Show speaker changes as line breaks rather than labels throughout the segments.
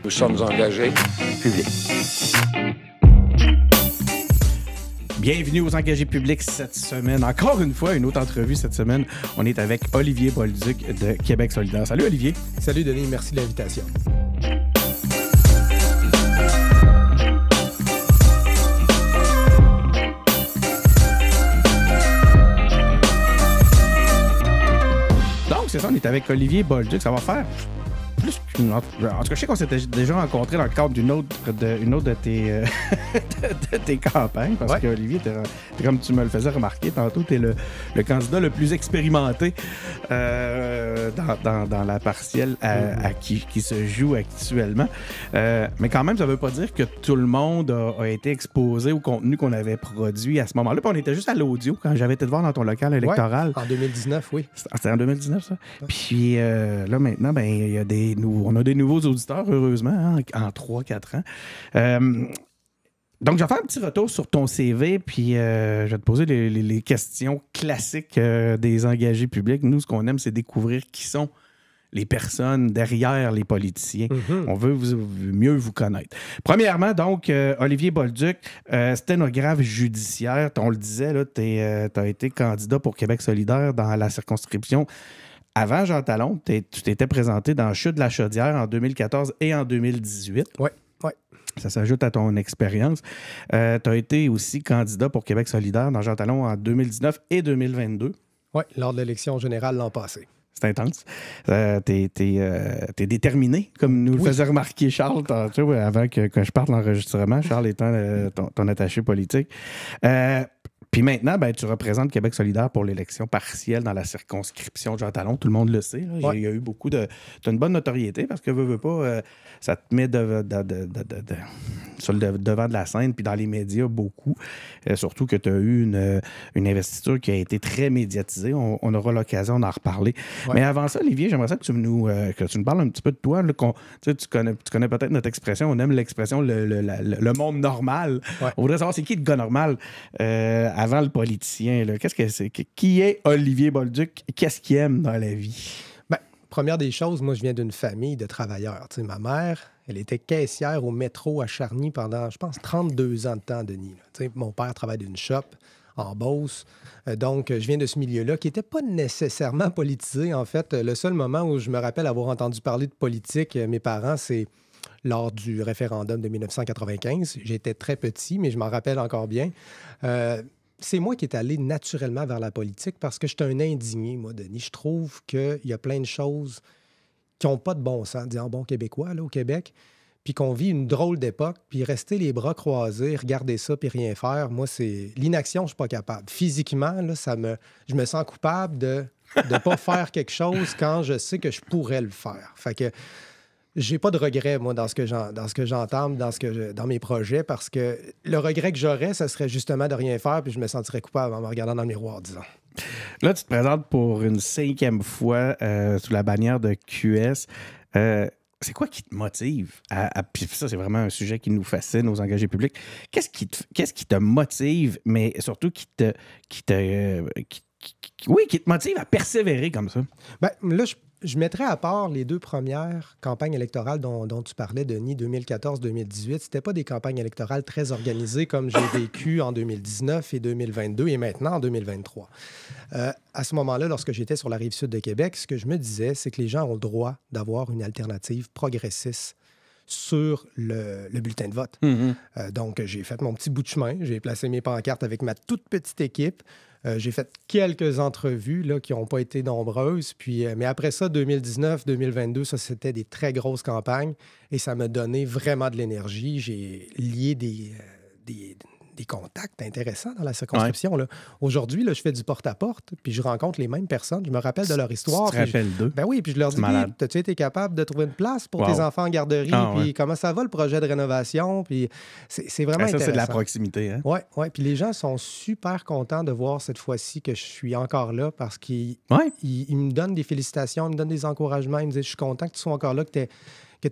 Nous sommes engagés publics.
Bienvenue aux Engagés publics cette semaine. Encore une fois, une autre entrevue cette semaine. On est avec Olivier Bolduc de Québec solidaire. Salut Olivier.
Salut Denis, merci de l'invitation.
Donc, c'est ça, on est avec Olivier Bolduc. Ça va faire plus qu'une autre. En tout cas, je sais qu'on s'était déjà rencontrés dans le cadre d'une autre de tes, de tes campagnes. Parce que Olivier, comme tu me le faisais remarquer tantôt, tu es le candidat le plus expérimenté dans la partielle qui se joue actuellement. Mais quand même, ça ne veut pas dire que tout le monde a été exposé au contenu qu'on avait produit à ce moment-là. Puis on était juste à l'audio quand j'avais été te voir dans ton local électoral.
En 2019, oui.
C'était en 2019, ça? Puis là, maintenant, ben, il y a on a des nouveaux auditeurs, heureusement, hein, en 3-4 ans. Donc, je vais faire un petit retour sur ton CV, puis je vais te poser les questions classiques des engagés publics. Nous, ce qu'on aime, c'est découvrir qui sont les personnes derrière les politiciens. On veut mieux vous connaître. Premièrement, donc, Olivier Bolduc, sténographe judiciaire. On le disait, tu as été candidat pour Québec solidaire dans la circonscription. Avant Jean Talon, tu t'étais présenté dans Chute de la Chaudière en 2014 et en 2018.
Oui.
Ça s'ajoute à ton expérience. Tu as été aussi candidat pour Québec solidaire dans Jean Talon en 2019 et 2022.
Oui, lors de l'élection générale l'an passé.
C'est intense. T'es déterminé, comme nous le faisait remarquer Charles tantôt, avant que je parte de l'enregistrement, Charles étant ton attaché politique. Puis maintenant, ben, tu représentes Québec solidaire pour l'élection partielle dans la circonscription de Jean Talon. Tout le monde le sait. Là. Il y a eu beaucoup de... Tu as une bonne notoriété parce que, veux pas, ça te met sur le devant de la scène puis dans les médias beaucoup. Surtout que tu as eu une investiture qui a été très médiatisée. On aura l'occasion d'en reparler. Ouais. Mais avant ça, Olivier, j'aimerais ça que tu nous parles un petit peu de toi. Là, tu connais peut-être notre expression. On aime l'expression le monde normal. Ouais. On voudrait savoir c'est qui le gars normal avant le politicien. Là. Qui est Olivier Bolduc? Qu'est-ce qu'il aime dans la vie?
Bien, première des choses, moi, je viens d'une famille de travailleurs. Tu sais, ma mère, elle était caissière au métro à Charny pendant, je pense, 32 ans de temps, Denis. Tu sais, mon père travaille d'une shop en Beauce. Donc, je viens de ce milieu-là qui n'était pas nécessairement politisé. En fait, le seul moment où je me rappelle avoir entendu parler de politique, mes parents, c'est lors du référendum de 1995. J'étais très petit, mais je m'en rappelle encore bien. C'est moi qui est allé naturellement vers la politique parce que je suis un indigné, moi, Denis. Je trouve qu'il y a plein de choses qui n'ont pas de bon sens, disons bon québécois, là, au Québec, puis qu'on vit une drôle d'époque, puis rester les bras croisés, regarder ça, puis rien faire, moi, c'est... L'inaction, je ne suis pas capable. Physiquement, là, je me sens coupable de ne pas faire quelque chose quand je sais que je pourrais le faire. Fait que j'ai pas de regret, moi, dans ce que j'entame, dans mes projets, parce que le regret que j'aurais, ce serait justement de rien faire, puis je me sentirais coupable en me regardant dans le miroir, disons.
Là, tu te présentes pour une 5e fois sous la bannière de QS. C'est quoi qui te motive? Puis ça, c'est vraiment un sujet qui nous fascine aux engagés publics. Qu'est-ce qui te motive, mais surtout qui te motive à persévérer comme ça?
Bien, là, je mettrais à part les 2 premières campagnes électorales dont tu parlais, Denis, 2014-2018. C'était pas des campagnes électorales très organisées comme j'ai vécu en 2019 et 2022 et maintenant en 2023. À ce moment-là, lorsque j'étais sur la Rive-Sud de Québec, ce que je me disais, c'est que les gens ont le droit d'avoir une alternative progressiste sur le bulletin de vote. Donc, j'ai fait mon petit bout de chemin. J'ai placé mes pancartes avec ma toute petite équipe. J'ai fait quelques entrevues là, qui n'ont pas été nombreuses. Mais après ça, 2019-2022, ça, c'était des très grosses campagnes et ça m'a donné vraiment de l'énergie. J'ai lié des contacts intéressants dans la circonscription.
Ouais.
Là. Aujourd'hui, là, je fais du porte-à-porte, puis je rencontre les mêmes personnes. Je me rappelle de leur histoire.
Tu te rappelles d'eux?
Ben oui, puis je leur dis, as-tu été capable de trouver une place pour tes enfants en garderie? Puis comment ça va, le projet de rénovation? Puis c'est vraiment intéressant.
Ça, c'est de la proximité. Hein?
Oui. Puis les gens sont super contents de voir cette fois-ci que je suis encore là parce qu'ils me donnent des félicitations, ils me donnent des encouragements. Ils me disent, je suis content que tu sois encore là, que tu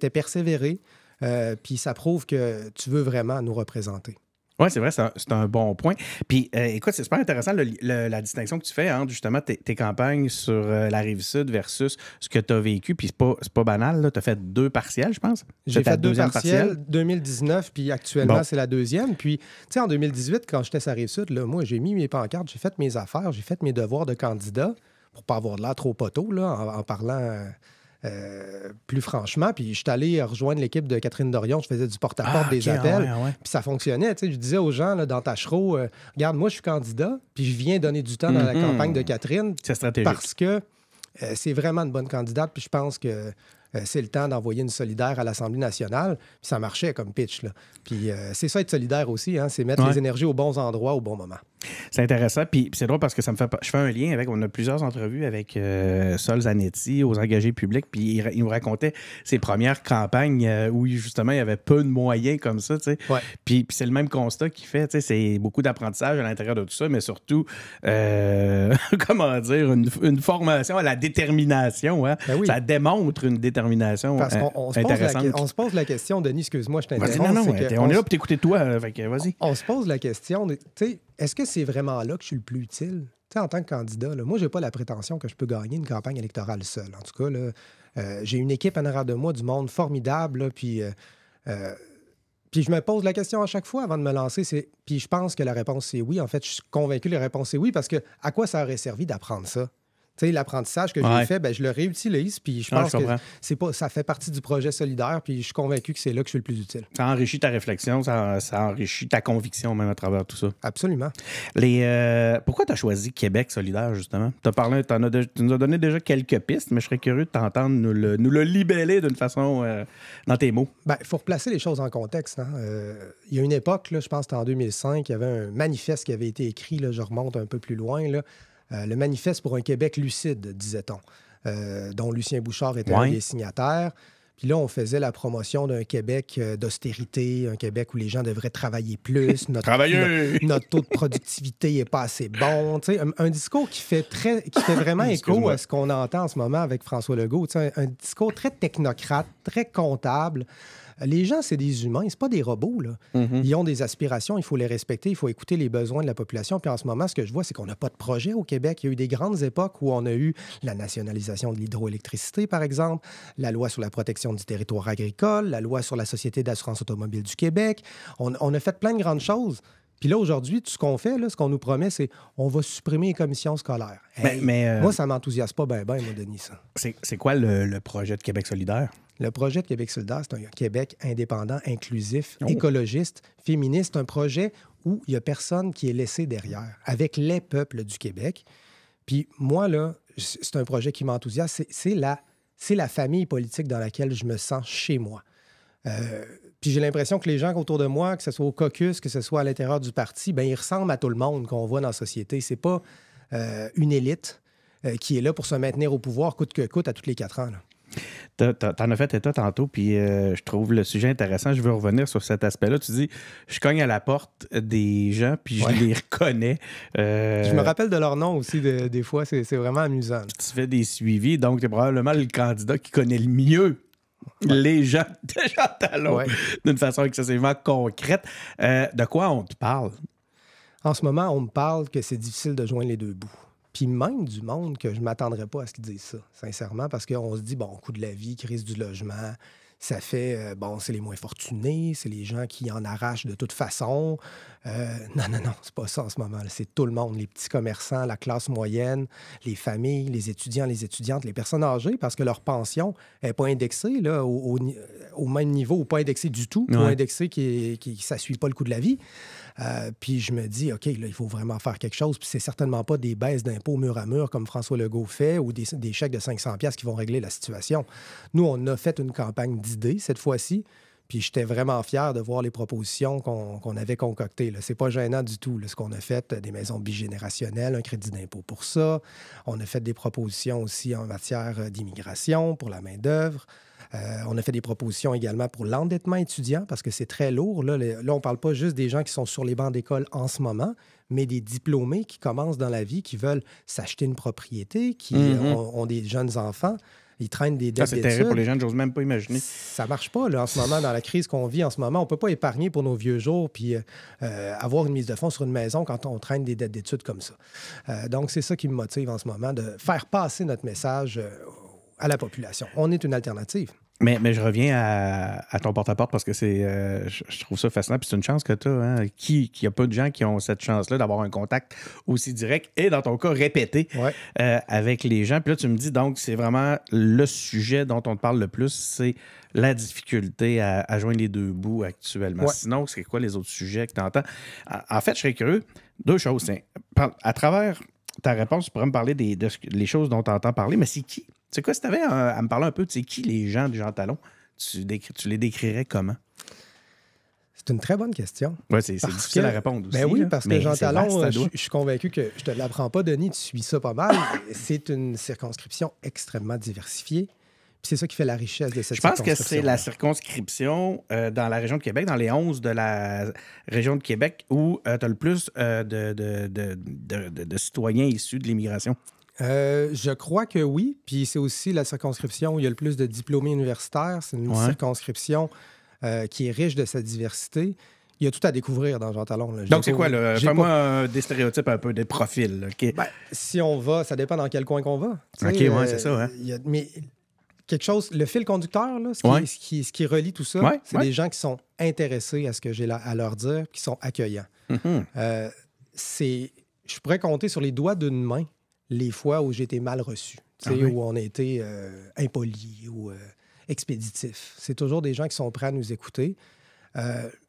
aies persévéré. Puis ça prouve que tu veux vraiment nous représenter.
Oui, c'est vrai, c'est un bon point. Puis, écoute, c'est super intéressant la distinction que tu fais entre justement tes campagnes sur la Rive-Sud versus ce que tu as vécu. Puis, c'est pas banal, tu as fait 2 partiels, je pense.
J'ai fait 2 partiels, 2019, puis actuellement, c'est la deuxième. Puis, tu sais, en 2018, quand j'étais sur la Rive-Sud, là, moi, j'ai mis mes pancartes, j'ai fait mes affaires, j'ai fait mes devoirs de candidat pour pas avoir de l'air trop poteau, là, en parlant... plus franchement, puis je suis allé rejoindre l'équipe de Catherine Dorion, je faisais du porte-à-porte des appels, puis ça fonctionnait. Tu sais, je disais aux gens là, dans Tachereau, regarde, moi je suis candidat, puis je viens donner du temps dans la campagne de Catherine.
C'est stratégique.
Parce que c'est vraiment une bonne candidate, puis je pense que c'est le temps d'envoyer une solidaire à l'Assemblée nationale, puis ça marchait comme pitch. Là. Puis c'est ça, être solidaire aussi, hein, c'est mettre les énergies aux bons endroits au bon moment.
C'est intéressant, puis c'est drôle parce que je fais un lien avec, on a plusieurs entrevues avec Sol Zanetti aux engagés publics, puis il nous racontait ses premières campagnes où justement il y avait peu de moyens comme ça, tu sais.
Ouais.
Puis c'est le même constat qu'il fait, tu sais, c'est beaucoup d'apprentissage à l'intérieur de tout ça, mais surtout, comment dire, une formation à la détermination, hein?
Ben oui.
Ça démontre une détermination intéressante.
On se pose la question, Denis, excuse-moi, je t'interromps.
Non, on est là pour t'écouter toi, fait que vas-y.
On se pose la question, tu sais, est-ce que c'est vraiment là que je suis le plus utile? Tu sais, en tant que candidat, là, moi, j'ai pas la prétention que je peux gagner une campagne électorale seul. En tout cas, là, j'ai une équipe en arrière de moi, du monde formidable, là, puis je me pose la question à chaque fois avant de me lancer. Puis je pense que la réponse, c'est oui. En fait, je suis convaincu que la réponse, c'est oui, parce que à quoi ça aurait servi d'apprendre ça? Tu sais, l'apprentissage que j'ai fait, je le réutilise, puis je pense que ça fait partie du projet solidaire, puis je suis convaincu que c'est là que je suis le plus utile.
Ça enrichit ta réflexion, ça enrichit ta conviction même à travers tout ça.
Absolument.
Pourquoi tu as choisi Québec solidaire, justement? Tu nous as donné déjà quelques pistes, mais je serais curieux de t'entendre nous le libeller d'une façon dans tes mots.
Bien, il faut replacer les choses en contexte. Hein? Il y a une époque, là, je pense que c'était en 2005, il y avait un manifeste qui avait été écrit, là, je remonte un peu plus loin, là, le manifeste pour un Québec lucide, disait-on, dont Lucien Bouchard était un des signataires. Puis là, on faisait la promotion d'un Québec d'austérité, un Québec où les gens devraient travailler plus. Notre taux de productivité n'est pas assez bon. Tu sais, un discours qui fait vraiment écho à ce qu'on entend en ce moment avec François Legault. Tu sais, un discours très technocrate, très comptable. Les gens, c'est des humains, c'est pas des robots, là. Mm-hmm. Ils ont des aspirations, il faut les respecter, il faut écouter les besoins de la population. Puis en ce moment, ce que je vois, c'est qu'on n'a pas de projet au Québec. Il y a eu des grandes époques où on a eu la nationalisation de l'hydroélectricité, par exemple, la loi sur la protection du territoire agricole, la loi sur la Société d'assurance automobile du Québec. On a fait plein de grandes choses. Puis là, aujourd'hui, tout ce qu'on fait, là, ce qu'on nous promet, c'est on va supprimer les commissions scolaires. Hey, moi, ça ne m'enthousiasme pas bien, moi, Denis, ça.
C'est quoi le projet de Québec solidaire?
Le projet de Québec solidaire, c'est un Québec indépendant, inclusif, écologiste, féministe, un projet où il n'y a personne qui est laissé derrière, avec les peuples du Québec. Puis moi, là, c'est un projet qui m'enthousiasme. C'est la famille politique dans laquelle je me sens chez moi. Puis j'ai l'impression que les gens autour de moi, que ce soit au caucus, que ce soit à l'intérieur du parti, bien, ils ressemblent à tout le monde qu'on voit dans la société. C'est pas une élite qui est là pour se maintenir au pouvoir coûte que coûte à tous les 4 ans, là.
T'en as fait état tantôt, puis je trouve le sujet intéressant. Je veux revenir sur cet aspect-là. Tu dis, je cogne à la porte des gens, puis je les reconnais.
Je me rappelle de leur nom aussi, des fois. C'est vraiment amusant.
Tu fais des suivis, donc tu es probablement le candidat qui connaît le mieux les gens déjà talons d'une façon excessivement concrète. De quoi on te parle?
En ce moment, on me parle que c'est difficile de joindre les deux bouts. Puis même du monde que je ne m'attendrais pas à ce qu'ils disent ça, sincèrement, parce qu'on se dit, bon, coût de la vie, crise du logement, ça fait, c'est les moins fortunés, c'est les gens qui en arrachent de toute façon. Non, c'est pas ça en ce moment. C'est tout le monde, les petits commerçants, la classe moyenne, les familles, les étudiants, les étudiantes, les personnes âgées, parce que leur pension n'est pas indexée là, au même niveau, ou pas indexée du tout, ou indexée qui ne suit pas le coût de la vie. Puis je me dis, OK, là, il faut vraiment faire quelque chose. Puis c'est certainement pas des baisses d'impôts mur à mur comme François Legault fait ou des chèques de 500$ qui vont régler la situation. Nous, on a fait une campagne d'idées cette fois-ci. Puis j'étais vraiment fier de voir les propositions qu'on avait concoctées. Là. C'est pas gênant du tout, là, ce qu'on a fait. Des maisons bigénérationnelles, un crédit d'impôt pour ça. On a fait des propositions aussi en matière d'immigration pour la main-d'œuvre. On a fait des propositions également pour l'endettement étudiant parce que c'est très lourd. Là, on ne parle pas juste des gens qui sont sur les bancs d'école en ce moment, mais des diplômés qui commencent dans la vie, qui veulent s'acheter une propriété, qui ont des jeunes enfants. Ils traînent des dettes
C'est
d'études.
terrible pour les gens, j'ose même pas imaginer.
Ça marche pas, là, en ce moment, dans la crise qu'on vit en ce moment. On peut pas épargner pour nos vieux jours puis avoir une mise de fonds sur une maison quand on traîne des dettes d'études comme ça. Donc, c'est ça qui me motive en ce moment, de faire passer notre message à la population. On est une alternative.
Mais je reviens à ton porte-à-porte parce que je trouve ça fascinant. Puis c'est une chance que tu as. Hein? Qu'il n'y a pas de gens qui ont cette chance-là d'avoir un contact aussi direct et, dans ton cas, répété avec les gens. Puis là, tu me dis, donc, c'est vraiment le sujet dont on te parle le plus, c'est la difficulté à joindre les deux bouts actuellement.
Ouais.
Sinon, c'est quoi les autres sujets que tu entends? En fait, je serais curieux. Deux choses. À travers ta réponse, tu pourrais me parler des choses dont tu entends parler, mais c'est qui? C'est quoi, si tu avais à me parler un peu, tu sais, qui les gens de Jean Talon? Tu les décrirais comment?
C'est une très bonne question.
Oui, c'est difficile à répondre aussi.
Ben oui,
là.
parce que
Mais
Jean
c'est
Talon,
vaste,
je suis convaincu que je te l'apprends pas, Denis, tu suis ça pas mal. C'est une circonscription extrêmement diversifiée. Puis c'est ça qui fait la richesse de cette circonscription.
Je pense que c'est la circonscription dans la région de Québec, dans les 11 de la région de Québec, où tu as le plus de citoyens issus de l'immigration.
Je crois que oui. Puis c'est aussi la circonscription où il y a le plus de diplômés universitaires. C'est une circonscription qui est riche de sa diversité. Il y a tout à découvrir dans Jean Talon. Là.
Donc, c'est quoi, là? Fais-moi des stéréotypes un peu, des profils. Là. Okay.
Ben, si on va, ça dépend dans quel coin qu'on va.
OK, oui, c'est ça. Hein?
Mais quelque chose, le fil conducteur, là, ce qui relie tout ça, c'est des gens qui sont intéressés à ce que j'ai à leur dire, qui sont accueillants.
Mm-hmm.
Je pourrais compter sur les doigts d'une main les fois où j'ai été mal reçu, où on a été impoli ou expéditif. C'est toujours des gens qui sont prêts à nous écouter.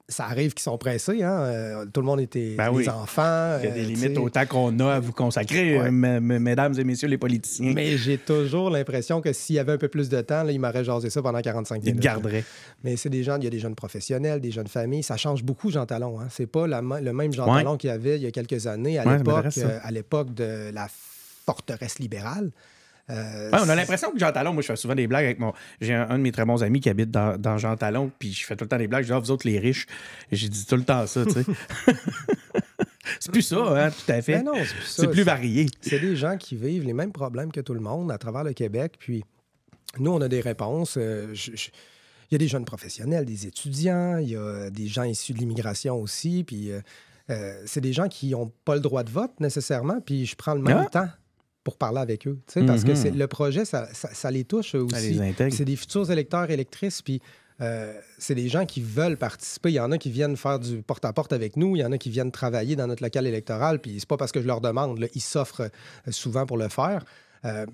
Ça arrive qu'ils sont pressés. Hein? Tout le monde était des enfants.
Il y a des limites au temps qu'on a à vous consacrer, mesdames et messieurs les politiciens.
Mais j'ai toujours l'impression que s'il y avait un peu plus de temps, là, ils m'auraient jasé ça pendant 45 minutes.
Ils garderaient.
Mais c'est des gens, il y a des jeunes professionnels, des jeunes familles. Ça change beaucoup, Jean Talon. Hein? C'est pas le même Jean Talon qu'il y avait il y a quelques années, à l'époque de la forteresse libérale.
On a l'impression que Jean Talon, moi je fais souvent des blagues avec j'ai un de mes très bons amis qui habite dans Jean Talon, puis je fais tout le temps des blagues, je dis vous autres les riches, j'ai dit tout le temps ça, tu sais. C'est plus ça, hein, tout à fait.
Ben non, c'est plus ça.
C'est plus varié.
C'est des gens qui vivent les mêmes problèmes que tout le monde à travers le Québec, puis nous on a des réponses. Il y a des jeunes professionnels, des étudiants, il y a des gens issus de l'immigration aussi, puis c'est des gens qui n'ont pas le droit de vote nécessairement, puis je prends le même temps pour parler avec eux. Parce que le projet, ça les touche aussi. C'est des futurs électeurs, électrices, puis c'est des gens qui veulent participer. Il y en a qui viennent faire du porte-à-porte avec nous, il y en a qui viennent travailler dans notre local électoral, puis c'est pas parce que je leur demande, là, ils s'offrent souvent pour le faire,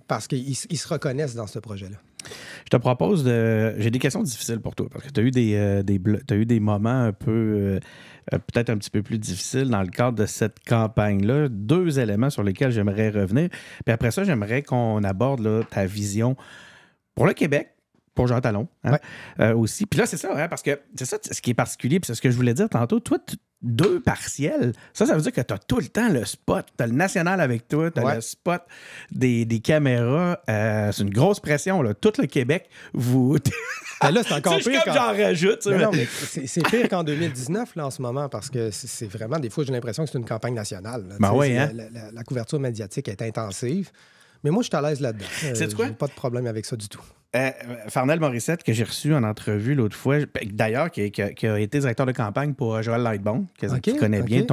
parce qu'ils se reconnaissent dans ce projet-là.
Je te propose j'ai des questions difficiles pour toi, parce que tu as eu des moments un peu... peut-être un petit peu plus difficiles dans le cadre de cette campagne-là. 2 éléments sur lesquels j'aimerais revenir. Puis après ça, j'aimerais qu'on aborde là, ta vision pour le Québec, pour Jean Talon aussi. Puis là, c'est ça, hein, parce que c'est ça ce qui est particulier, puis c'est ce que je voulais dire tantôt. Toi, 2 partiels, ça veut dire que tu as tout le temps le spot. Tu as le national avec toi, tu as le spot des caméras. C'est une grosse pression, là. Tout le Québec, vous...
Ben là, c'est encore pire.
Comme j'en rajoute.
Non, mais c'est pire qu'en 2019, là, en ce moment, parce que c'est vraiment, des fois, j'ai l'impression que c'est une campagne nationale. Là. La couverture médiatique est intensive. Mais moi, je suis à l'aise là-dedans.
C'est quoi?
J'ai pas de problème avec ça du tout.
Farnell Morissette, que j'ai reçu en entrevue l'autre fois, d'ailleurs, qui a été directeur de campagne pour Joël Lightbone, qui connaît bien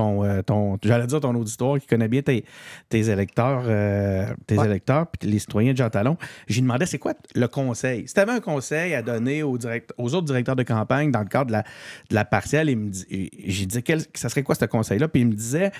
j'allais dire ton auditoire, qui connaît bien tes électeurs, puis les citoyens de Jean Talon. J'ai demandé, c'est quoi le conseil? Si tu avais un conseil à donner aux autres directeurs de campagne dans le cadre de la partielle, j'ai dit, ça serait quoi ce conseil-là? Puis il me disait...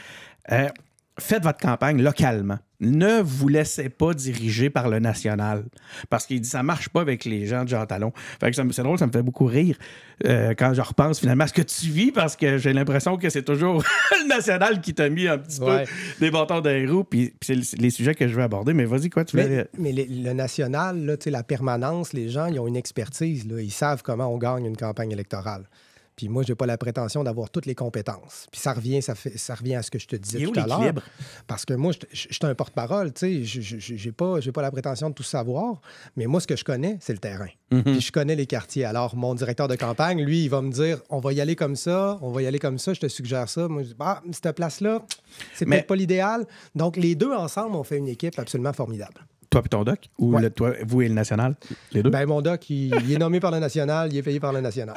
faites votre campagne localement. Ne vous laissez pas diriger par le national. Parce qu'il dit ça marche pas avec les gens de Jean Talon. Fait que c'est drôle, ça me fait beaucoup rire quand je repense finalement à ce que tu vis, parce que j'ai l'impression que c'est toujours le national qui t'a mis un petit peu des bâtons dans les roues. Puis c'est les sujets que je veux aborder. Mais vas-y, quoi, tu voulais...
Mais le national, là, la permanence, les gens, ils ont une expertise. Là, ils savent comment on gagne une campagne électorale. Puis moi, je n'ai pas la prétention d'avoir toutes les compétences. Puis ça revient à ce que je te disais tout à l'heure. Parce que moi, je suis un porte-parole, tu sais. Je n'ai pas la prétention de tout savoir. Mais moi, ce que je connais, c'est le terrain. Mm-hmm. Puis je connais les quartiers. Alors, mon directeur de campagne, lui, il va me dire, on va y aller comme ça, je te suggère ça. Moi, je dis, cette place-là, c'est peut-être pas l'idéal. Donc, les deux ensemble ont fait une équipe absolument formidable.
Toi et ton doc? Ou toi, vous et le national? Les deux?
Ben, mon doc, il est nommé par le national, il est payé par le national.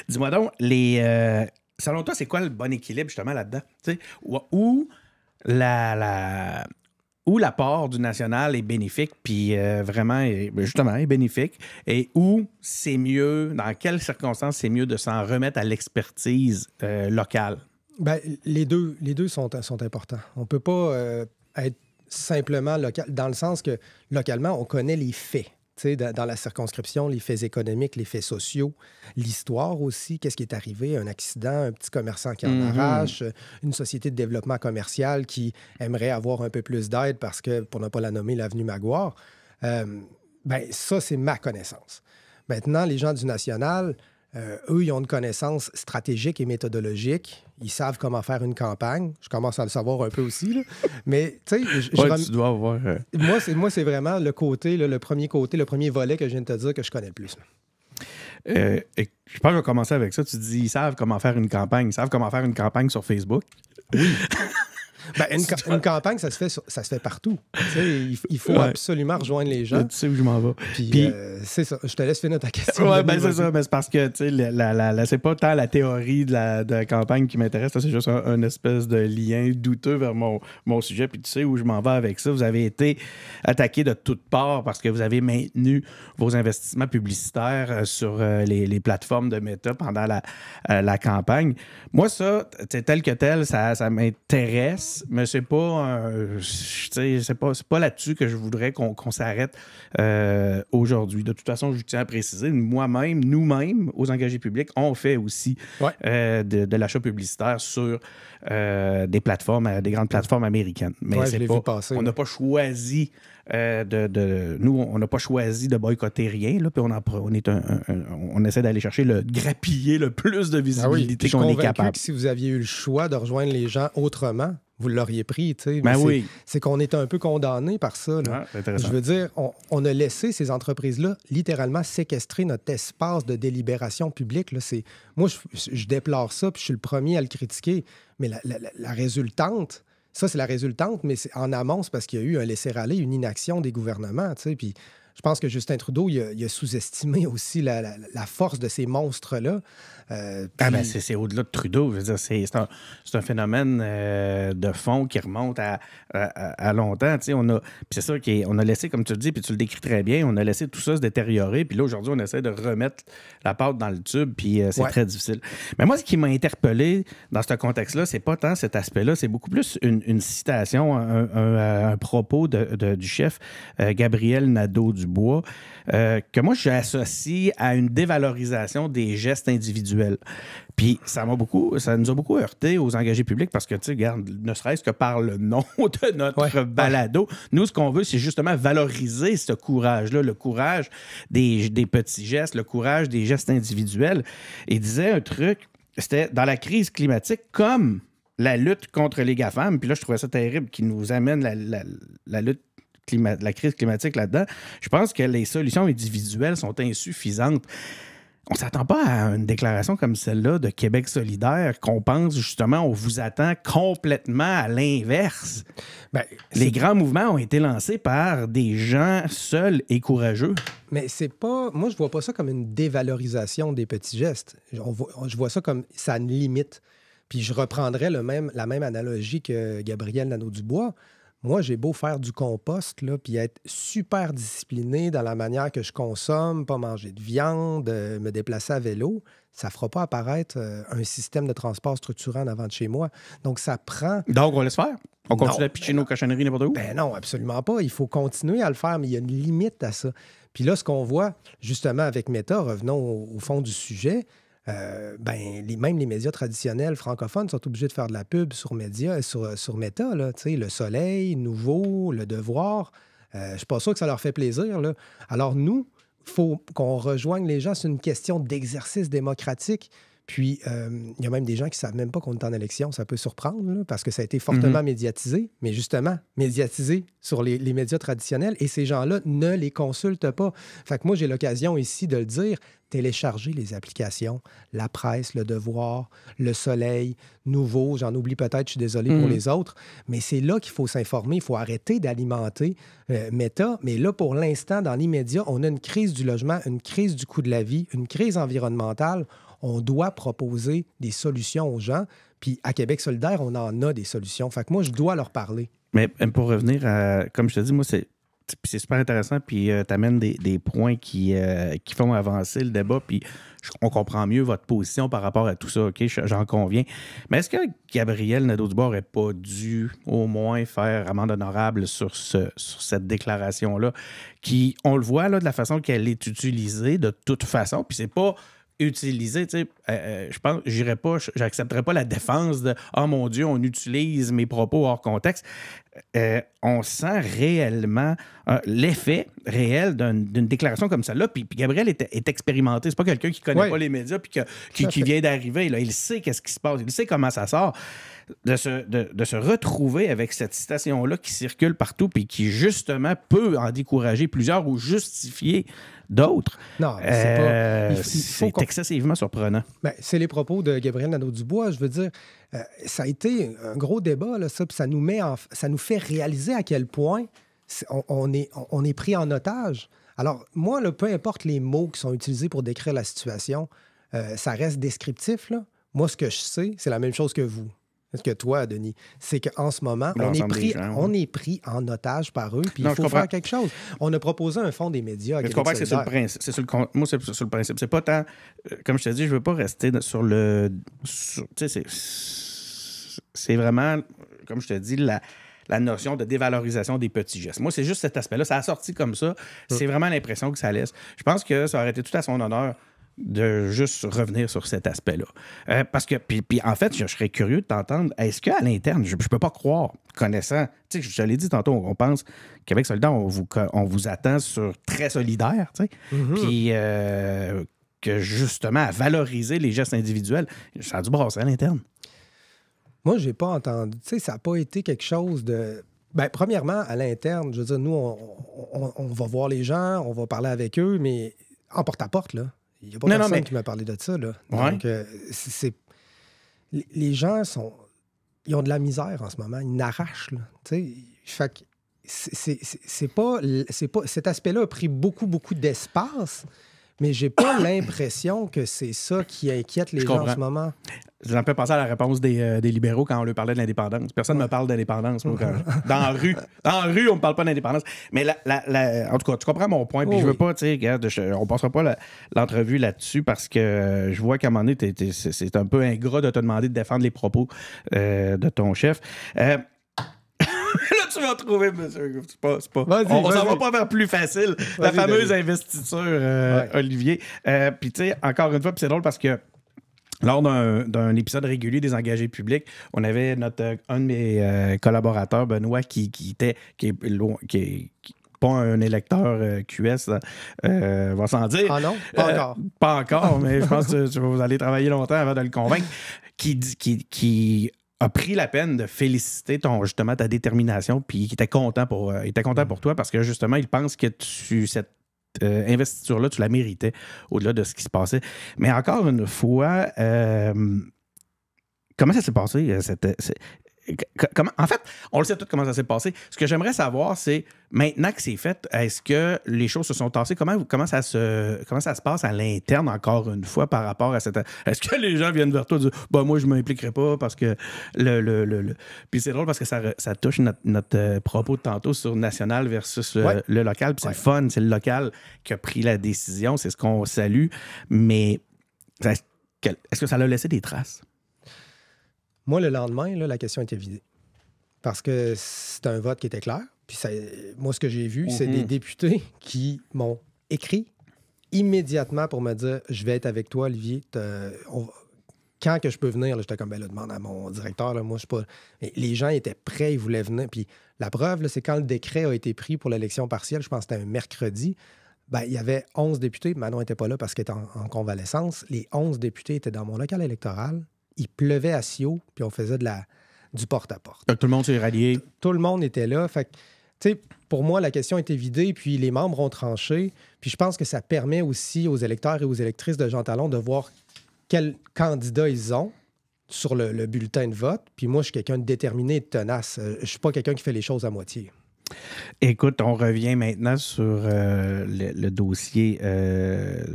Dis-moi donc, selon toi, c'est quoi le bon équilibre justement là-dedans? Tu sais, où l'apport du national est bénéfique, puis vraiment, justement, est bénéfique, et où c'est mieux, dans quelles circonstances c'est mieux de s'en remettre à l'expertise locale?
Ben, les deux sont importants. On ne peut pas être simplement local, dans le sens que localement, on connaît les faits. Dans la circonscription, les faits économiques, les faits sociaux, l'histoire aussi, qu'est-ce qui est arrivé, un accident, un petit commerçant qui en arrache, une société de développement commercial qui aimerait avoir un peu plus d'aide parce que, pour ne pas la nommer, l'avenue Maguire. Ben, ça, c'est ma connaissance. Maintenant, les gens du national, eux, ils ont une connaissance stratégique et méthodologique. Ils savent comment faire une campagne. Je commence à le savoir un peu aussi, là. Mais, tu sais...
tu dois avoir...
Moi, c'est vraiment le côté, là, le premier volet que je viens de te dire que je connais le plus.
Je pense qu'on va commencer avec ça. Tu dis, ils savent comment faire une campagne. Ils savent comment faire une campagne sur Facebook.
Oui. Ben, une campagne, ça se fait partout. Il faut absolument rejoindre les gens.
Tu sais où je m'en vais.
Puis c'est ça. Je te laisse finir ta question.
Oui, ben c'est ça. Mais c'est parce que c'est pas tant la théorie de la campagne qui m'intéresse. C'est juste un espèce de lien douteux vers mon sujet. Puis tu sais où je m'en vais avec ça. Vous avez été attaqué de toutes parts parce que vous avez maintenu vos investissements publicitaires sur les plateformes de Meta pendant la campagne. Moi, ça, tel que tel, ça m'intéresse. Mais c'est pas, c'est pas là-dessus que je voudrais qu'on s'arrête aujourd'hui. De toute façon, je tiens à préciser, nous-mêmes, aux engagés publics, on fait aussi de l'achat publicitaire sur des plateformes, des grandes plateformes américaines. Mais on n'a pas choisi nous, on n'a pas choisi de boycotter rien, là, puis on essaie d'aller chercher le grappiller le plus de visibilité qu'on est capable.
Que si vous aviez eu le choix de rejoindre les gens autrement, vous l'auriez pris, tu sais.
Ben oui.
C'est qu'on est un peu condamné par ça. Là.
C'est intéressant.
Je veux dire, on a laissé ces entreprises-là littéralement séquestrer notre espace de délibération publique. Là. Moi, je déplore ça, puis je suis le premier à le critiquer. Mais la résultante, ça, c'est la résultante, mais en amont, c'est parce qu'il y a eu un laisser-aller, une inaction des gouvernements, tu sais. Puis je pense que Justin Trudeau, il a sous-estimé aussi la force de ces monstres-là.
C'est au-delà de Trudeau. Je veux dire, c'est un phénomène de fond qui remonte à longtemps. Puis c'est ça qu'on a laissé, comme tu le dis, puis tu le décris très bien, on a laissé tout ça se détériorer. Puis là, aujourd'hui, on essaie de remettre la pâte dans le tube, puis c'est très difficile. Mais moi, ce qui m'a interpellé dans ce contexte-là, c'est pas tant cet aspect-là, c'est beaucoup plus une citation, un propos du chef Gabriel Nadeau-Dubois, que moi, j'associe à une dévalorisation des gestes individuels. Puis ça nous a beaucoup heurté aux engagés publics parce que, tu sais, regarde, ne serait-ce que par le nom de notre balado, nous, ce qu'on veut, c'est justement valoriser ce courage-là, le courage des petits gestes, le courage des gestes individuels. Et il disait un truc, c'était dans la crise climatique comme la lutte contre les GAFAM. Puis là, je trouvais ça terrible qu'il nous amène la lutte la crise climatique là-dedans. Je pense que les solutions individuelles sont insuffisantes. On ne s'attend pas à une déclaration comme celle-là de Québec solidaire qu'on pense justement, on vous attend complètement à l'inverse. Les grands mouvements ont été lancés par des gens seuls et courageux.
Mais c'est pas... Moi, je vois pas ça comme une dévalorisation des petits gestes. Je vois ça comme ça a une limite. Puis je reprendrais la même analogie que Gabriel Nadeau-Dubois. Moi, j'ai beau faire du compost, là, puis être super discipliné dans la manière que je consomme, pas manger de viande, me déplacer à vélo, ça ne fera pas apparaître un système de transport structurant en avant de chez moi. Donc, ça prend...
Donc, on laisse faire? On continue à pitcher nos cochonneries n'importe où?
Ben non, absolument pas. Il faut continuer à le faire, mais il y a une limite à ça. Puis là, ce qu'on voit, justement, avec Meta, revenons au fond du sujet... même les médias traditionnels francophones sont obligés de faire de la pub sur Meta, là, Le Soleil, Nouveau, Le Devoir. Je ne suis pas sûr que ça leur fait plaisir. Là. Alors nous, il faut qu'on rejoigne les gens. C'est une question d'exercice démocratique. Puis, il y a même des gens qui ne savent même pas qu'on est en élection. Ça peut surprendre, là, parce que ça a été fortement médiatisé, mais justement, médiatisé sur les médias traditionnels. Et ces gens-là ne les consultent pas. Fait que moi, j'ai l'occasion ici de le dire. Télécharger les applications, La Presse, Le Devoir, Le Soleil, Nouveau, j'en oublie peut-être, je suis désolé pour les autres, mais c'est là qu'il faut s'informer, il faut arrêter d'alimenter Meta. Mais là, pour l'instant, dans l'immédiat, on a une crise du logement, une crise du coût de la vie, une crise environnementale. On doit proposer des solutions aux gens. Puis à Québec solidaire, on en a des solutions. Fait que moi, je dois leur parler.
Mais pour revenir à, comme je te dis, moi, c'est super intéressant, puis tu amènes des points qui font avancer le débat, puis on comprend mieux votre position par rapport à tout ça, OK? J'en conviens. Mais est-ce que Gabriel Nadeau-Dubois n'aurait pas dû au moins faire amende honorable sur cette déclaration-là, qui, on le voit là, de la façon qu'elle est utilisée de toute façon, puis c'est pas utilisé, tu sais, je pense, j'accepterais pas la défense de « Oh mon Dieu, on utilise mes propos hors contexte ». On sent réellement l'effet réel d'une déclaration comme celle-là. Puis Gabriel est expérimenté. C'est pas quelqu'un qui connaît pas les médias puis qui vient d'arriver. Là. Il sait qu'est-ce qui se passe. Il sait comment ça sort. De se retrouver avec cette citation-là qui circule partout puis qui, justement, peut en décourager plusieurs ou justifier d'autres.
Non, c'est pas...
c'est excessivement surprenant.
Ben, c'est les propos de Gabriel Nadeau-Dubois. Je veux dire, ça a été un gros débat, là, ça, puis ça nous fait réaliser à quel point on est pris en otage. Alors, moi, là, peu importe les mots qui sont utilisés pour décrire la situation, ça reste descriptif, là. Moi, ce que je sais, c'est la même chose que vous. Est-ce que toi, Denis, c'est qu'en ce moment, on est pris en otage par eux, puis il faut faire quelque chose. On a proposé un fonds des médias à Québec solidaire.
C'est sur le principe. Moi, c'est sur le principe. C'est pas tant... Comme je te dis, je veux pas rester sur le... Tu sais, c'est vraiment, comme je te dis, la notion de dévalorisation des petits gestes. Moi, c'est juste cet aspect-là. Ça a sorti comme ça. C'est vraiment l'impression que ça laisse. Je pense que ça aurait été tout à son honneur de juste revenir sur cet aspect-là. Parce que, puis en fait, je serais curieux de t'entendre. Est-ce qu'à l'interne, je ne peux pas croire, connaissant, tu sais, je te l'ai dit tantôt, on pense qu'avec Solidaire, on vous attend sur très solidaire, tu sais. Puis que justement, à valoriser les gestes individuels, ça a dû brasser à l'interne.
Moi, j'ai pas entendu. Tu sais, ça n'a pas été quelque chose de... Bien, premièrement, à l'interne, je veux dire, nous, on va voir les gens, on va parler avec eux, mais en porte-à-porte, là. Il n'y a pas personne qui m'a parlé de ça, là. Donc, les gens ils ont de la misère en ce moment. Ils n'arrachent, là. Tu sais, fait que c'est pas... Cet aspect-là a pris beaucoup, beaucoup d'espace, mais j'ai pas l'impression que c'est ça qui inquiète les gens en ce moment.
Ça me fait penser à la réponse des libéraux quand on leur parlait de l'indépendance. Personne ne me parle d'indépendance. Moi, dans la rue, on me parle pas d'indépendance. Mais en tout cas, tu comprends mon point. Puis je veux pas, tu sais, regarde, on passera pas l'entrevue là-dessus parce que je vois qu'à un moment donné, c'est un peu ingrat de te demander de défendre les propos de ton chef. Là, tu vas trouver, monsieur. C'est pas. On s'en va pas vers plus facile. La fameuse investiture, Olivier. Puis, tu sais, encore une fois, puis c'est drôle parce que lors d'un épisode régulier des engagés publics, on avait un de mes collaborateurs, Benoît, qui est pas un électeur QS, va s'en dire.
Ah non? Pas encore.
Pas encore, mais je pense que vous allez travailler longtemps avant de le convaincre. Qui a pris la peine de féliciter justement ta détermination, puis qui était content pour toi parce que justement, il pense que cette investiture-là, tu la méritais au-delà de ce qui se passait. Mais encore une fois, comment ça s'est passé? En fait, on le sait tout comment ça s'est passé. Ce que j'aimerais savoir, c'est maintenant que c'est fait, est-ce que les choses se sont tassées? Comment ça se passe à l'interne, encore une fois, par rapport à cette... Est-ce que les gens viennent vers toi et disent « moi, je ne m'impliquerai pas parce que Puis c'est drôle parce que ça touche notre propos de tantôt sur national versus le local. Puis c'est le fun, c'est le local qui a pris la décision. C'est ce qu'on salue. Mais est-ce que ça a laissé des traces?
Moi, le lendemain, là, la question était vidée. Parce que c'est un vote qui était clair. Puis moi, ce que j'ai vu, c'est des députés qui m'ont écrit immédiatement pour me dire « Je vais être avec toi, Olivier. Quand que je peux venir? » J'étais comme « Ben là, demande à mon directeur. Là, moi, je suis pas... » Mais les gens étaient prêts, ils voulaient venir. Puis la preuve, là, c'est quand le décret a été pris pour l'élection partielle, je pense que c'était un mercredi, Ben, il y avait 11 députés. Manon n'était pas là parce qu'elle était en convalescence. Les 11 députés étaient dans mon local électoral. Il pleuvait à Sio, puis on faisait du porte-à-porte.
Donc, tout le monde s'est rallié.
Tout le monde était là. Fait que, tu sais, pour moi, la question était vidée, puis les membres ont tranché. Puis je pense que ça permet aussi aux électeurs et aux électrices de Jean Talon de voir quel candidat ils ont sur le bulletin de vote. Puis moi, je suis quelqu'un de déterminé et de tenace. Je suis pas quelqu'un qui fait les choses à moitié.
Écoute, on revient maintenant sur le dossier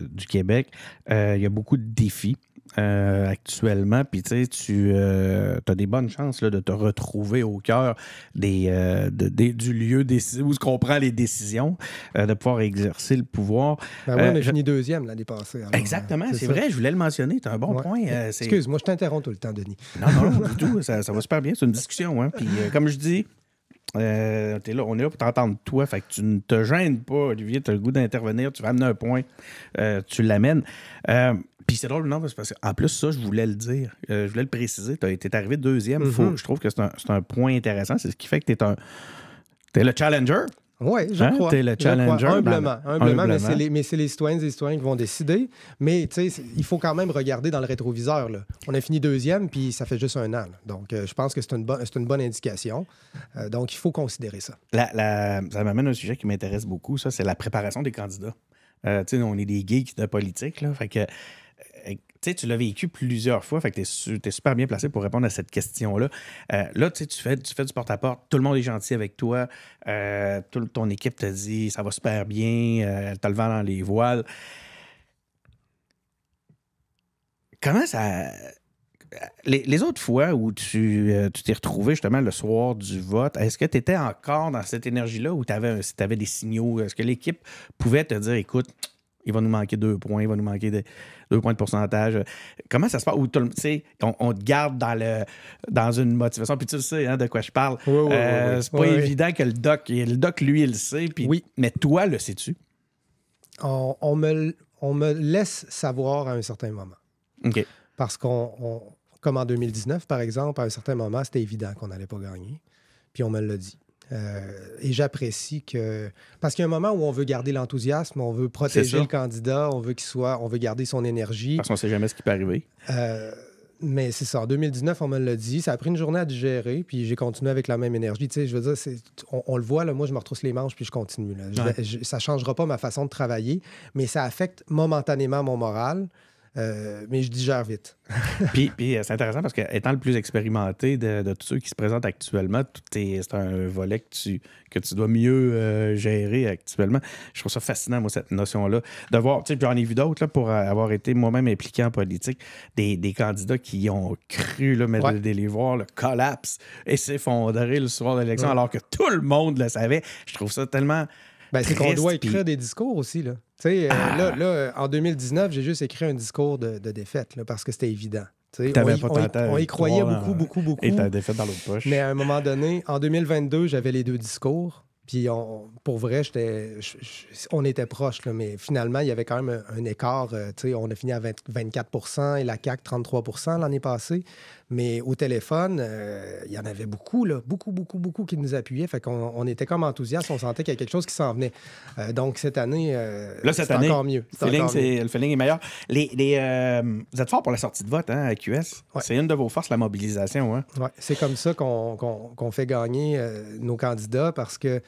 du Québec. Il y a beaucoup de défis actuellement. Puis, tu sais, tu as des bonnes chances là, de te retrouver au cœur du lieu où se comprend les décisions, de pouvoir exercer le pouvoir.
Ben oui, on a fini deuxième l'année passée. Alors,
exactement, c'est vrai, je voulais le mentionner. Tu as un bon point.
Excuse-moi, je t'interromps tout le temps, Denis.
Non, du tout. Ça va super bien. C'est une discussion. Hein? Puis, comme je dis, on est là pour t'entendre toi, fait que tu ne te gênes pas, Olivier, tu as le goût d'intervenir, tu vas amener un point, tu l'amènes. Puis c'est drôle, non, parce qu'en plus, ça, je voulais le dire, je voulais le préciser, tu es arrivé deuxième, je trouve que c'est un point intéressant, c'est ce qui fait que t'es le challenger.
Oui, je crois.
T'es le challenger.
Humblement, mais c'est les citoyennes et les citoyens qui vont décider. Mais tu sais, il faut quand même regarder dans le rétroviseur. Là. On a fini deuxième, puis ça fait juste un an. Là. Donc, je pense que c'est une bonne indication. Donc, il faut considérer ça.
Ça m'amène à un sujet qui m'intéresse beaucoup, ça, c'est la préparation des candidats. Tu sais, on est des geeks de politique, là, fait que... tu l'as vécu plusieurs fois, fait que tu es super bien placé pour répondre à cette question-là. Là, tu fais du porte-à-porte, tout le monde est gentil avec toi, toute ton équipe te dit ça va super bien, t'as le vent dans les voiles. Comment ça... Les autres fois où tu t'es retrouvé justement le soir du vote, est-ce que tu étais encore dans cette énergie-là ou tu avais des signaux? Est-ce que l'équipe pouvait te dire, écoute, il va nous manquer 2 points, il va nous manquer 2 points de pourcentage. Comment ça se passe? On te garde dans une motivation, puis tu le sais hein, de quoi je parle.
Oui,
c'est pas évident que le doc, lui, il le sait. Puis,
oui.
Mais toi, le sais-tu?
On me laisse savoir à un certain moment.
OK.
Parce comme en 2019, par exemple, à un certain moment, c'était évident qu'on n'allait pas gagner. Puis on me l'a dit. Et j'apprécie que... Parce qu'il y a un moment où on veut garder l'enthousiasme, on veut protéger le candidat, on veut garder son énergie.
Parce qu'on ne sait jamais ce qui peut arriver.
Mais c'est ça. En 2019, on me l'a dit. Ça a pris une journée à digérer, puis j'ai continué avec la même énergie. Tu sais, je veux dire, on le voit, là, moi, je me retrousse les manches, puis je continue. Là. Ça ne changera pas ma façon de travailler, mais ça affecte momentanément mon moral. Mais je digère vite.
puis c'est intéressant parce que étant le plus expérimenté de tous ceux qui se présentent actuellement, c'est un volet que tu dois mieux gérer actuellement. Je trouve ça fascinant, moi, cette notion-là. De voir, tu sais, j'en ai vu d'autres là, pour avoir été moi-même impliqué en politique, des candidats qui ont cru là, mettre les voir le collapse et s'effondrer le soir de l'élection alors que tout le monde le savait. Je trouve ça tellement...
c'est qu'on doit écrire des discours aussi, là. Tu sais, là, en 2019, j'ai juste écrit un discours de défaite, là, parce que c'était évident. On y croyait beaucoup.
Et ta défaite dans l'autre poche.
Mais à un moment donné, en 2022, j'avais les 2 discours. Puis pour vrai, on était proches, là, mais finalement, il y avait quand même un écart. On a fini à 24 % et la CAQ 33 % l'année passée. Mais au téléphone, il y en avait beaucoup, là, beaucoup qui nous appuyaient. Fait qu'on était comme enthousiastes, on sentait qu'il y a quelque chose qui s'en venait. Donc cette année, c'est encore mieux.
Le feeling est meilleur. Vous êtes forts pour la sortie de vote hein, à QS. Ouais. C'est une de vos forces, la mobilisation. Hein?
Ouais. C'est comme ça qu'on fait gagner nos candidats parce que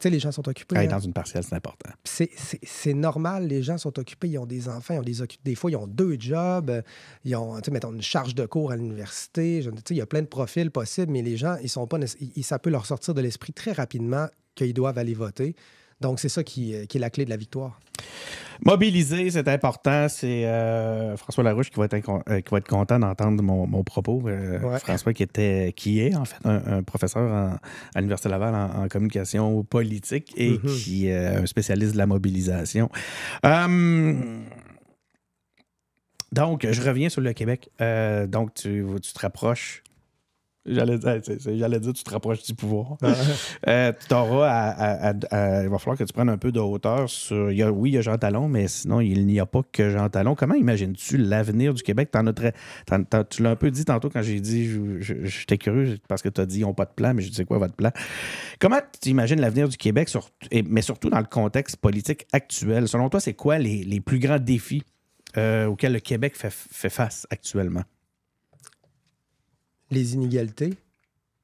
les gens sont occupés.
Dans une partielle, c'est important.
C'est normal, les gens sont occupés, ils ont des enfants, des fois, ils ont 2 jobs, ils ont, mettons, une charge de cours à l'université. Il y a plein de profils possibles, mais les gens, ça peut leur sortir de l'esprit très rapidement qu'ils doivent aller voter. Donc, c'est ça qui est la clé de la victoire.
Mobiliser, c'est important. C'est François Larouche qui va être content d'entendre mon propos. François qui est en fait un professeur à l'Université Laval en communication politique et qui est un spécialiste de la mobilisation. Donc, je reviens sur le Québec. Donc, tu te rapproches J'allais dire, tu te rapproches du pouvoir. Tu auras il va falloir que tu prennes un peu de hauteur sur... Oui, il y a Jean Talon, mais sinon, il n'y a pas que Jean Talon. Comment imagines-tu l'avenir du Québec? Tu l'as un peu dit tantôt quand j'ai dit, j'étais curieux parce que tu as dit, ils n'ont pas de plan, mais je dis, c'est quoi votre plan? Comment tu imagines l'avenir du Québec, mais surtout dans le contexte politique actuel? Selon toi, c'est quoi les plus grands défis auxquels le Québec fait face actuellement?
Les inégalités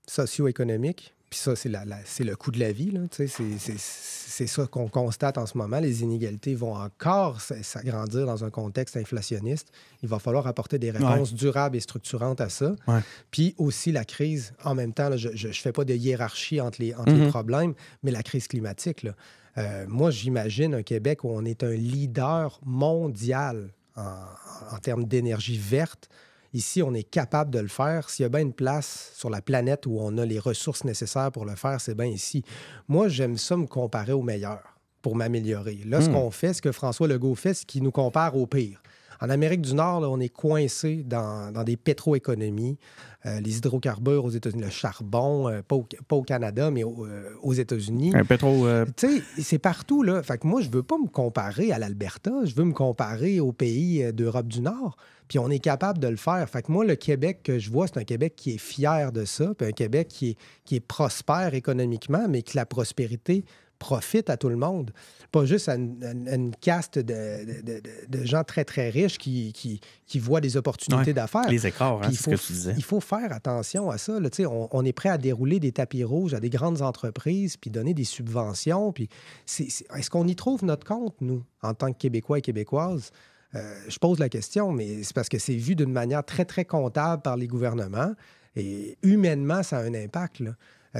socio-économiques, puis ça, c'est le coût de la vie. Là, c'est ça qu'on constate en ce moment. Les inégalités vont encore s'agrandir dans un contexte inflationniste. Il va falloir apporter des réponses durables et structurantes à ça. Ouais. Puis aussi la crise, en même temps, là, je ne fais pas de hiérarchie entre les problèmes, mais la crise climatique. Là. Moi, j'imagine un Québec où on est un leader mondial en termes d'énergie verte. Ici, on est capable de le faire. S'il y a bien une place sur la planète où on a les ressources nécessaires pour le faire, c'est bien ici. Moi, j'aime ça me comparer aux meilleurs pour m'améliorer. Là, ce qu'on fait, ce que François Legault fait, c'est qu'il nous compare au pire. En Amérique du Nord, là, on est coincé dans des pétroéconomies. Les hydrocarbures aux États-Unis, le charbon, pas au Canada, mais aux États-Unis.
Un pétro...
Tu sais, c'est partout, là. Fait que moi, je veux pas me comparer à l'Alberta. Je veux me comparer aux pays d'Europe du Nord. Puis on est capable de le faire. Fait que moi, le Québec que je vois, c'est un Québec qui est fier de ça, puis un Québec qui est prospère économiquement, mais que la prospérité profite à tout le monde. Pas juste à une caste de gens très, très riches qui voient des opportunités d'affaires.
Les écarts, c'est ce que tu disais.
Il faut faire attention à ça. Là. On est prêt à dérouler des tapis rouges à des grandes entreprises, puis donner des subventions. Puis est-ce qu'on y trouve notre compte, nous, en tant que Québécois et Québécoises? Je pose la question, mais c'est parce que c'est vu d'une manière très, très comptable par les gouvernements. Et humainement, ça a un impact, là.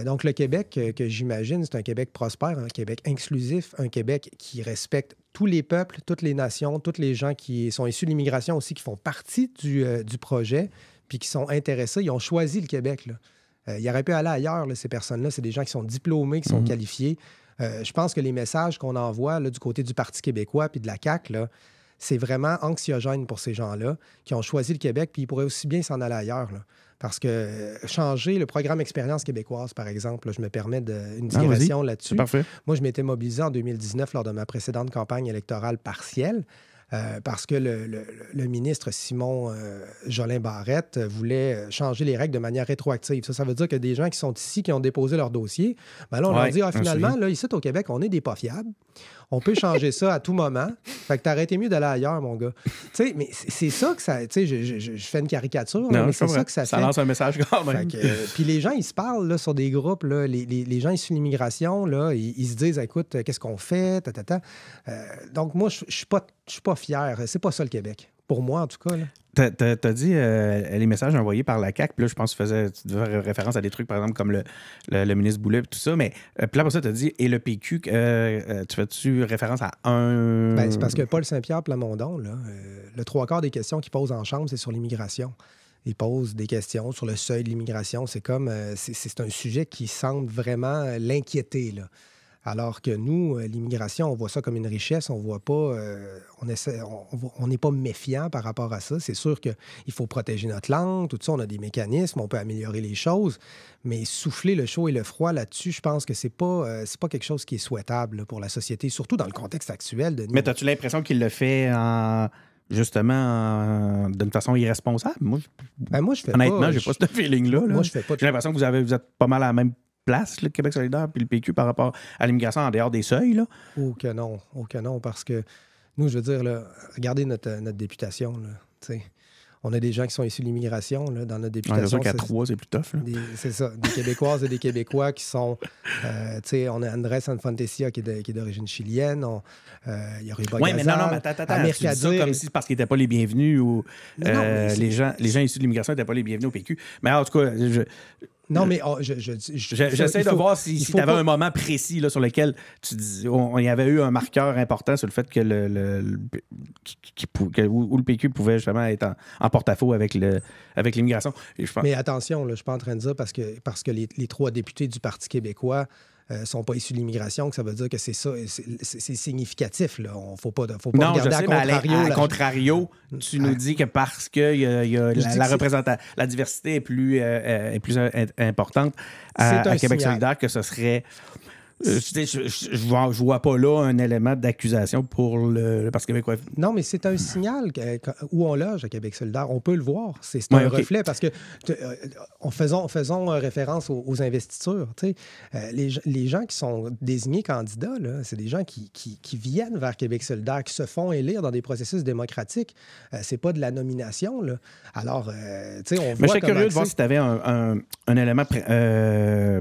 Donc, le Québec que j'imagine, c'est un Québec prospère, un Québec inclusif, un Québec qui respecte tous les peuples, toutes les nations, tous les gens qui sont issus de l'immigration aussi, qui font partie du projet, puis qui sont intéressés. Ils ont choisi le Québec, là. Ils auraient pu aller ailleurs, là, ces personnes-là. C'est des gens qui sont diplômés, qui sont qualifiés. Je pense que les messages qu'on envoie là, du côté du Parti québécois puis de la CAQ, là, c'est vraiment anxiogène pour ces gens-là qui ont choisi le Québec, puis ils pourraient aussi bien s'en aller ailleurs, là. Parce que changer le programme Expérience québécoise, par exemple, là, je me permets une digression là-dessus.
C'est parfait.
Moi, je m'étais mobilisé en 2019 lors de ma précédente campagne électorale partielle parce que le ministre Simon Jolin Barrette voulait changer les règles de manière rétroactive. Ça veut dire que des gens qui sont ici, qui ont déposé leur dossier, ben là, on leur dit, finalement, là, ici, au Québec, on est des pas fiables. On peut changer ça à tout moment. Fait que t'aurais été mieux d'aller ailleurs, mon gars. Tu sais, mais c'est ça que ça... Tu sais, je fais une caricature, mais c'est ça que ça fait.
Ça lance un message quand même.
Puis les gens, ils se parlent là, sur des groupes. Là, les gens issus de l'immigration, là, ils se disent, écoute, qu'est-ce qu'on fait? Donc, moi, je suis pas fier. C'est pas ça, le Québec. Pour moi, en tout cas, là.
T'as dit les messages envoyés par la CAQ, puis là, je pense que tu devais faire référence à des trucs, par exemple, comme le ministre Boulet, et tout ça, mais puis là, pour ça, t'as dit, et le PQ, tu fais-tu référence à un...
Ben, c'est parce que Paul Saint-Pierre Plamondon, là, le 3/4 des questions qu'il pose en chambre, c'est sur l'immigration. Il pose des questions sur le seuil de l'immigration. C'est comme... c'est un sujet qui semble vraiment l'inquiéter, là. Alors que nous, l'immigration, on voit ça comme une richesse, on voit pas, on n'est pas méfiant par rapport à ça. C'est sûr qu'il faut protéger notre langue, tout ça, on a des mécanismes, on peut améliorer les choses, mais souffler le chaud et le froid là-dessus, je pense que c'est pas quelque chose qui est souhaitable là, pour la société, surtout dans le contexte actuel.
Mais as-tu l'impression qu'il le fait justement d'une façon irresponsable? Moi,
je fais
honnêtement, j'ai pas ce feeling-là.
Moi, je fais pas.
J'ai l'impression que vous êtes pas mal à la même place, le Québec solidaire puis le PQ par rapport à l'immigration en dehors des seuils, là?
Oh que non, parce que nous, je veux dire, là, regardez notre députation, là, tu sais. On a des gens qui sont issus de l'immigration là, dans notre députation.
C'est sûr qu'à 3, c'est plus tough.
C'est ça. Des Québécoises et des Québécois qui sont... tu sais, on a Andrés Sanfantesia qui est d'origine chilienne. Il y aurait Bagazal.
Oui, mais non, mais attends. Tu dis ça comme si c'est parce qu'ils n'étaient pas les bienvenus ou les gens issus de l'immigration n'étaient pas les bienvenus au PQ. Mais en tout cas...
Non, mais
j'essaie de voir si tu avais un moment précis là, sur lequel tu dis il y avait eu un marqueur important sur le fait que le PQ pouvait justement être en porte-à-faux avec l'immigration.
Mais attention, là, je ne suis pas en train de dire parce que les 3 députés du Parti québécois ne sont pas issus de l'immigration, que ça veut dire que c'est ça, c'est significatif. Il ne faut pas
non,
regarder
je sais, à contrario, tu nous dis que parce que la diversité est plus importante à Québec solidaire, que ce serait... je vois pas là un élément d'accusation pour le Parti québécois.
Non, mais c'est un signal où on loge à Québec solidaire. On peut le voir. C'est un reflet parce que faisons référence aux investitures. Les gens qui sont désignés candidats, c'est des gens qui viennent vers Québec solidaire, qui se font élire dans des processus démocratiques. C'est pas de la nomination. Là. Alors, on voit...
Mais je suis curieux de voir si tu avais un élément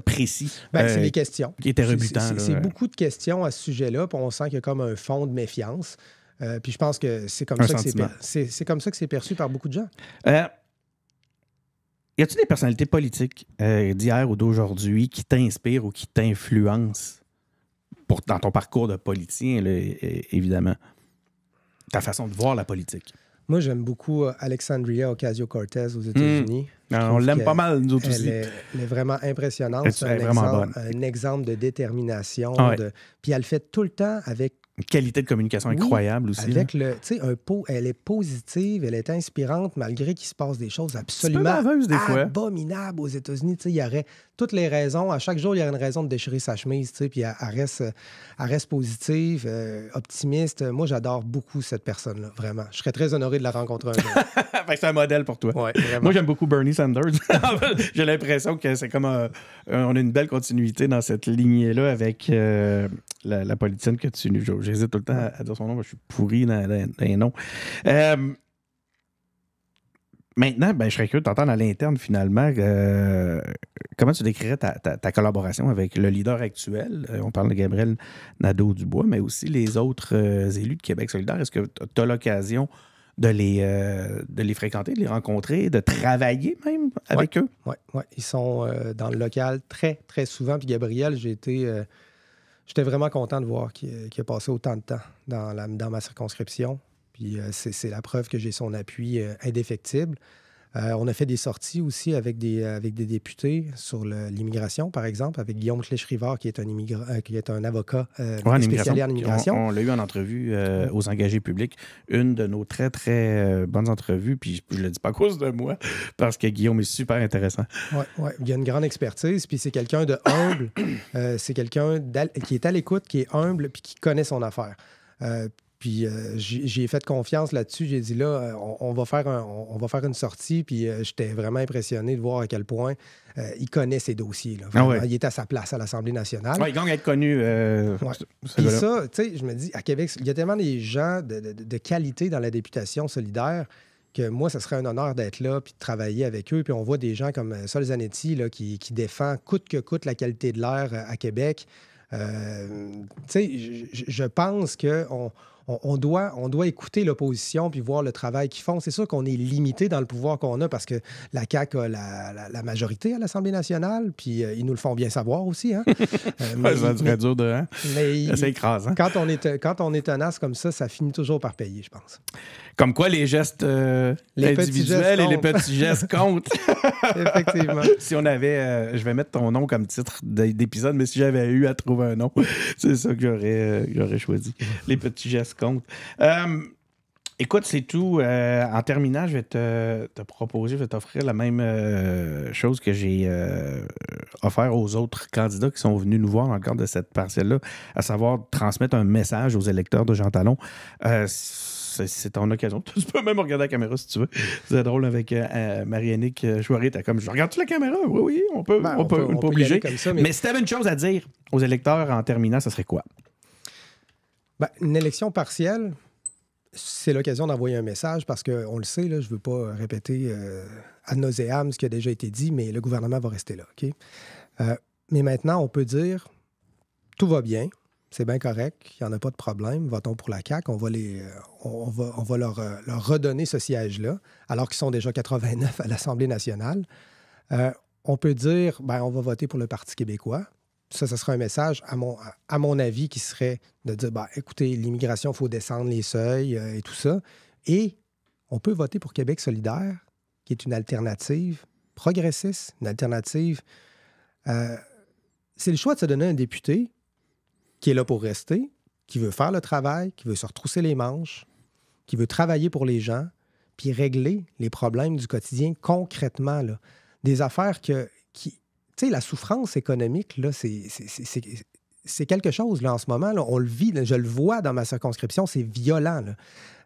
précis.
C'est les questions.
Qui était rebutant.
C'est beaucoup de questions à ce sujet-là, puis on sent qu'il y a comme un fond de méfiance. Puis je pense que c'est comme ça que c'est perçu par beaucoup de gens.
Y a-t-il des personnalités politiques d'hier ou d'aujourd'hui qui t'inspirent ou qui t'influencent dans ton parcours de politicien, là, évidemment? Ta façon de voir la politique.
Moi, j'aime beaucoup Alexandria Ocasio-Cortez aux États-Unis.
On l'aime pas mal, nous autres aussi.
Elle est vraiment impressionnante.
C'est
un exemple de détermination. Puis elle le fait tout le temps avec...
Une qualité de communication incroyable aussi.
Avec elle est positive, elle est inspirante, malgré qu'il se passe des choses absolument abominables aux États-Unis. Il y aurait toutes les raisons. À chaque jour, il y aurait une raison de déchirer sa chemise. Puis elle reste positive, optimiste. Moi, j'adore beaucoup cette personne-là, vraiment. Je serais très honoré de la rencontrer un jour.
C'est un modèle pour toi.
Ouais,
moi, j'aime beaucoup Bernie Sanders. J'ai l'impression que c'est comme on a une belle continuité dans cette lignée-là avec la politicienne que tu... J'hésite tout le temps à dire son nom, je suis pourri dans les noms. Maintenant, je serais curieux de t'entendre à l'interne, finalement. Comment tu décrirais ta collaboration avec le leader actuel? On parle de Gabriel Nadeau-Dubois, mais aussi les autres élus de Québec solidaire. Est-ce que tu as l'occasion de les fréquenter, de les rencontrer, de travailler même avec eux?
Oui. Ils sont dans le local très, très souvent. Puis Gabriel, j'étais vraiment content de voir qu'il a passé autant de temps dans ma circonscription. Puis c'est la preuve que j'ai son appui indéfectible. On a fait des sorties aussi avec des députés sur l'immigration, par exemple, avec Guillaume Clich-Rivard, qui est un avocat spécialisé en immigration.
On l'a eu en entrevue aux engagés publics. Une de nos très, très bonnes entrevues. Puis je ne le dis pas à cause de moi, parce que Guillaume est super intéressant.
Oui. Il y a une grande expertise. Puis c'est quelqu'un de humble. C'est quelqu'un qui est à l'écoute, qui est humble, puis qui connaît son affaire. Puis j'ai fait confiance là-dessus. J'ai dit là, on va faire une sortie. Puis j'étais vraiment impressionné de voir à quel point il connaît ses dossiers. Là. Il est à sa place à l'Assemblée nationale.
Oui, il gagne à être connu.
Puis ça, tu sais, je me dis, à Québec, il y a tellement des gens de qualité dans la députation solidaire que moi, ce serait un honneur d'être là puis de travailler avec eux. Puis on voit des gens comme Sol Zanetti là, qui défend coûte que coûte la qualité de l'air à Québec. Tu sais, je pense qu'on doit écouter l'opposition puis voir le travail qu'ils font. C'est sûr qu'on est limité dans le pouvoir qu'on a parce que la CAQ a la majorité à l'Assemblée nationale, puis ils nous le font bien savoir aussi. Hein?
Ça serait dur de... Hein? C'est écrasant.
Quand on est tenace comme ça finit toujours par payer, je pense.
Comme quoi, les gestes individuels et les petits gestes comptent.
Effectivement.
Si on avait... je vais mettre ton nom comme titre d'épisode, mais si j'avais eu à trouver un nom, c'est ça que j'aurais choisi. Les petits gestes comptent. Écoute, c'est tout. En terminant, je vais te proposer, je vais t'offrir la même chose que j'ai offert aux autres candidats qui sont venus nous voir dans le cadre de cette partielle-là, à savoir transmettre un message aux électeurs de Jean Talon. C'est ton occasion. Tu peux même regarder la caméra si tu veux. C'est drôle avec Marie-Annick Chouaré. T'as comme, je regarde-tu la caméra? Oui, on peut pas obliger.
Comme ça,
mais si tu avais une chose à dire aux électeurs en terminant, ça serait quoi?
Une élection partielle, c'est l'occasion d'envoyer un message parce qu'on le sait, là, je ne veux pas répéter ad nauseam ce qui a déjà été dit, mais le gouvernement va rester là. Okay? Mais maintenant, on peut dire tout va bien. C'est bien correct, il n'y en a pas de problème. Votons pour la CAQ. On va leur redonner ce siège-là, alors qu'ils sont déjà 89 à l'Assemblée nationale. On peut dire, on va voter pour le Parti québécois. Ça sera un message, à mon avis, qui serait de dire, écoutez, l'immigration, il faut descendre les seuils et tout ça. Et on peut voter pour Québec solidaire, qui est une alternative progressiste, une alternative... c'est le choix de se donner un député qui est là pour rester, qui veut faire le travail, qui veut se retrousser les manches, qui veut travailler pour les gens, puis régler les problèmes du quotidien concrètement. Là. Des affaires qui... Tu sais, la souffrance économique, là, c'est quelque chose, là, en ce moment. Là, on le vit, là, je le vois dans ma circonscription, c'est violent.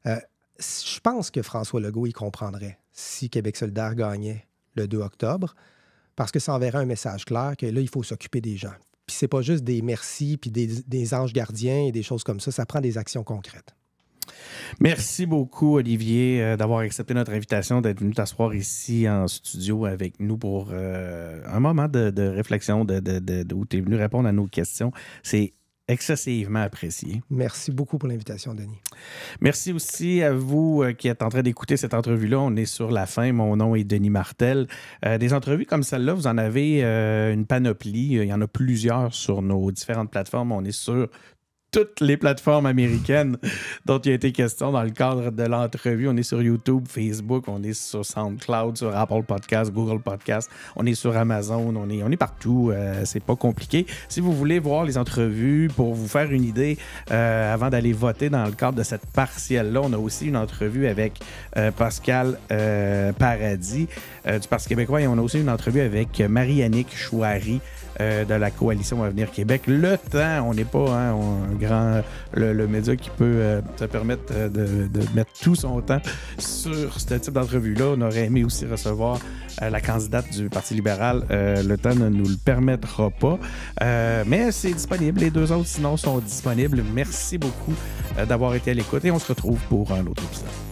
Je pense que François Legault, il comprendrait si Québec solidaire gagnait le 2 octobre, parce que ça enverrait un message clair que là, il faut s'occuper des gens. Puis c'est pas juste des merci, puis des anges gardiens et des choses comme ça. Ça prend des actions concrètes.
Merci beaucoup, Olivier, d'avoir accepté notre invitation, d'être venu t'asseoir ici en studio avec nous pour un moment de réflexion où tu es venu répondre à nos questions. C'est excessivement apprécié.
Merci beaucoup pour l'invitation, Denis.
Merci aussi à vous qui êtes en train d'écouter cette entrevue-là. On est sur la fin. Mon nom est Denis Martel. Des entrevues comme celle-là, vous en avez une panoplie. Il y en a plusieurs sur nos différentes plateformes. On est sur toutes les plateformes américaines dont il a été question dans le cadre de l'entrevue. On est sur YouTube, Facebook, on est sur SoundCloud, sur Apple Podcasts, Google Podcasts, on est sur Amazon, on est partout. C'est pas compliqué. Si vous voulez voir les entrevues pour vous faire une idée avant d'aller voter dans le cadre de cette partielle-là, on a aussi une entrevue avec Pascal Paradis du Parti québécois et on a aussi une entrevue avec Marie-Annick Chouari de la Coalition Avenir Québec. Le temps, on n'est pas le média qui peut se permettre de mettre tout son temps sur ce type d'entrevue-là. On aurait aimé aussi recevoir la candidate du Parti libéral. Le temps ne nous le permettra pas. Mais c'est disponible. Les deux autres, sinon, sont disponibles. Merci beaucoup d'avoir été à l'écoute et on se retrouve pour un autre épisode.